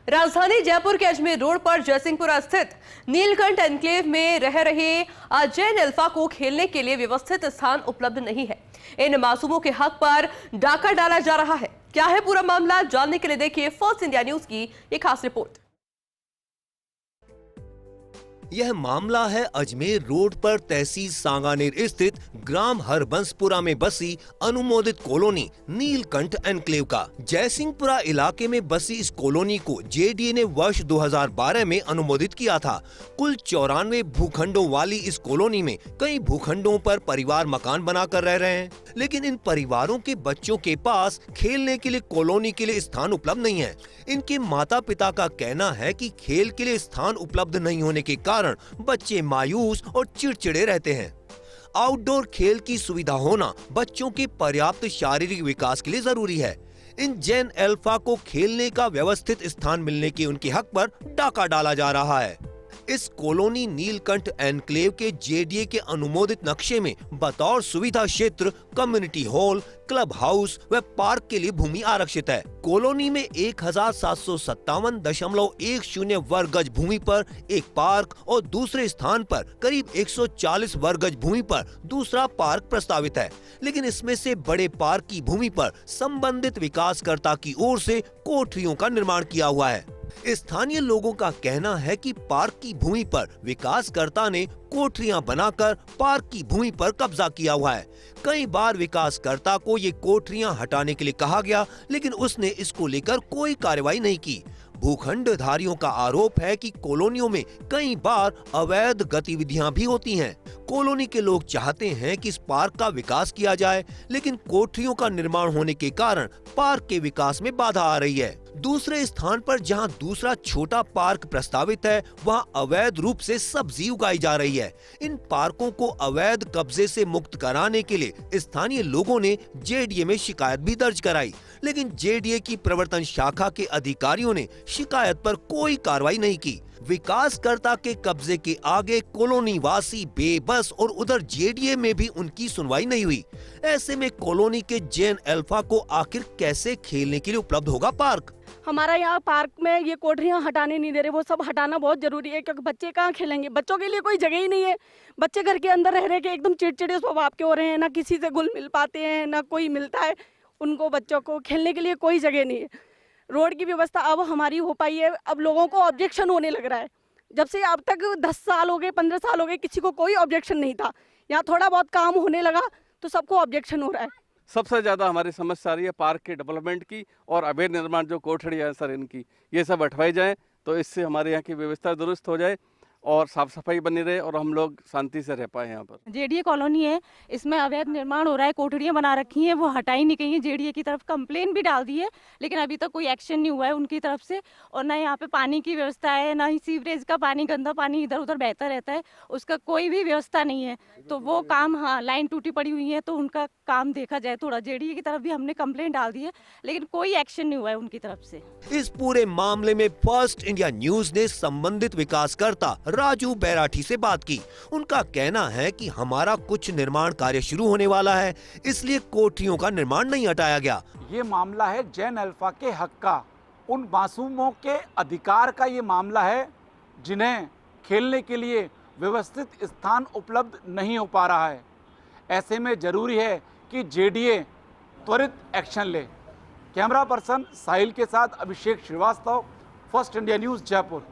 राजधानी जयपुर के अजमेर रोड पर जयसिंहपुरा स्थित नीलकंठ एन्क्लेव में रह रहे जैन अल्फा को खेलने के लिए व्यवस्थित स्थान उपलब्ध नहीं है। इन मासूमों के हक पर डाका डाला जा रहा है। क्या है पूरा मामला, जानने के लिए देखिए फर्स्ट इंडिया न्यूज की ये खास रिपोर्ट। यह मामला है अजमेर रोड पर तहसील सांगानेर स्थित ग्राम हरबंसपुरा में बसी अनुमोदित कॉलोनी नीलकंठ एन्क्लेव का। जयसिंहपुरा इलाके में बसी इस कॉलोनी को जेडीए ने वर्ष 2012 में अनुमोदित किया था। कुल 94 भूखंडों वाली इस कॉलोनी में कई भूखंडों पर परिवार मकान बनाकर रह रहे हैं, लेकिन इन परिवारों के बच्चों के पास खेलने के लिए कॉलोनी के लिए स्थान उपलब्ध नहीं है। इनके माता पिता का कहना है कि खेल के लिए स्थान उपलब्ध नहीं होने के कारण बच्चे मायूस और चिड़चिड़े रहते हैं। आउटडोर खेल की सुविधा होना बच्चों के पर्याप्त शारीरिक विकास के लिए जरूरी है। इन जैन अल्फा को खेलने का व्यवस्थित स्थान मिलने के उनके हक पर डाका डाला जा रहा है। इस कॉलोनी नीलकंठ एन्क्लेव के जेडीए के अनुमोदित नक्शे में बतौर सुविधा क्षेत्र कम्युनिटी हॉल, क्लब हाउस व पार्क के लिए भूमि आरक्षित है। कॉलोनी में 1757.10 वर्ग गज भूमि पर एक पार्क और दूसरे स्थान पर करीब 140 वर्ग गज भूमि पर दूसरा पार्क प्रस्तावित है, लेकिन इसमें से बड़े पार्क की भूमि पर संबंधित विकासकर्ता की ओर से कोठरियों का निर्माण किया हुआ है। स्थानीय लोगों का कहना है कि पार्क की भूमि पर विकासकर्ता ने कोठरियां बनाकर पार्क की भूमि पर कब्जा किया हुआ है। कई बार विकासकर्ता को ये कोठरियां हटाने के लिए कहा गया, लेकिन उसने इसको लेकर कोई कार्रवाई नहीं की। भूखंडधारियों का आरोप है कि कॉलोनियों में कई बार अवैध गतिविधियां भी होती हैं। कॉलोनी के लोग चाहते हैं कि इस पार्क का विकास किया जाए, लेकिन कोठरियों का निर्माण होने के कारण पार्क के विकास में बाधा आ रही है। दूसरे स्थान पर जहां दूसरा छोटा पार्क प्रस्तावित है, वहां अवैध रूप से सब्जी उगाई जा रही है। इन पार्कों को अवैध कब्जे से मुक्त कराने के लिए स्थानीय लोगों ने जेडीए में शिकायत भी दर्ज कराई, लेकिन जेडीए की प्रवर्तन शाखा के अधिकारियों ने शिकायत पर कोई कार्रवाई नहीं की। विकासकर्ता के कब्जे के आगे कॉलोनी वासी बेबस और उधर जेडीए में भी उनकी सुनवाई नहीं हुई। ऐसे में कॉलोनी के जैन अल्फा को आखिर कैसे खेलने के लिए उपलब्ध होगा पार्क? हमारा यहाँ पार्क में ये कोठरियाँ हटाने नहीं दे रहे, वो सब हटाना बहुत जरूरी है, क्योंकि बच्चे कहाँ खेलेंगे। बच्चों के लिए कोई जगह ही नहीं है। बच्चे घर के अंदर रह रहे के एकदम चिड़चिड़े स्वभाव के हो रहे हैं, ना किसी से घुल मिल पाते हैं, ना कोई मिलता है उनको। बच्चों को खेलने के लिए कोई जगह नहीं है। रोड की व्यवस्था अब हमारी हो पाई है, अब लोगों को ऑब्जेक्शन होने लग रहा है। जब से अब तक 10 साल हो गए, 15 साल हो गए, किसी को कोई ऑब्जेक्शन नहीं था। यहाँ थोड़ा बहुत काम होने लगा तो सबको ऑब्जेक्शन हो रहा है। सबसे ज़्यादा हमारी समस्या आ रही है पार्क के डेवलपमेंट की और अवैध निर्माण जो कोठड़ियाँ हैं सर, इनकी ये सब हटवाई जाए तो इससे हमारे यहाँ की व्यवस्था दुरुस्त हो जाए और साफ सफाई बनी रहे और हम लोग शांति से रह पाए। यहाँ पर जेडीए कॉलोनी है, इसमें अवैध निर्माण हो रहा है, कोठरियां बना रखी हैं, वो हटाई नहीं गई हैं। जेडीए की तरफ कंप्लेन भी डाल दी है, लेकिन अभी तक कोई एक्शन नहीं हुआ है उनकी तरफ से। और ना यहाँ पे पानी की व्यवस्था है, ना ही सीवरेज का पानी, गंदा पानी इधर उधर बहता रहता है, उसका कोई भी व्यवस्था नहीं है। तो वो काम, हाँ, लाइन टूटी पड़ी हुई है तो उनका काम देखा जाए थोड़ा। जेडीए की तरफ भी हमने कंप्लेन डाल दी है, लेकिन कोई एक्शन नहीं हुआ है उनकी तरफ से। इस पूरे मामले में फर्स्ट इंडिया न्यूज ने संबंधित विकासकर्ता राजू बैराठी से बात की। उनका कहना है कि हमारा कुछ निर्माण कार्य शुरू होने वाला है, इसलिए कोठरियों का निर्माण नहीं हटाया गया। ये मामला है जैन अल्फा के हक का, उन मासूमों के अधिकार का ये मामला है जिन्हें खेलने के लिए व्यवस्थित स्थान उपलब्ध नहीं हो पा रहा है। ऐसे में जरूरी है कि जेडीए त्वरित एक्शन ले। कैमरा पर्सन साहिल के साथ Abhishek Shrivastava, First India News Jaipur.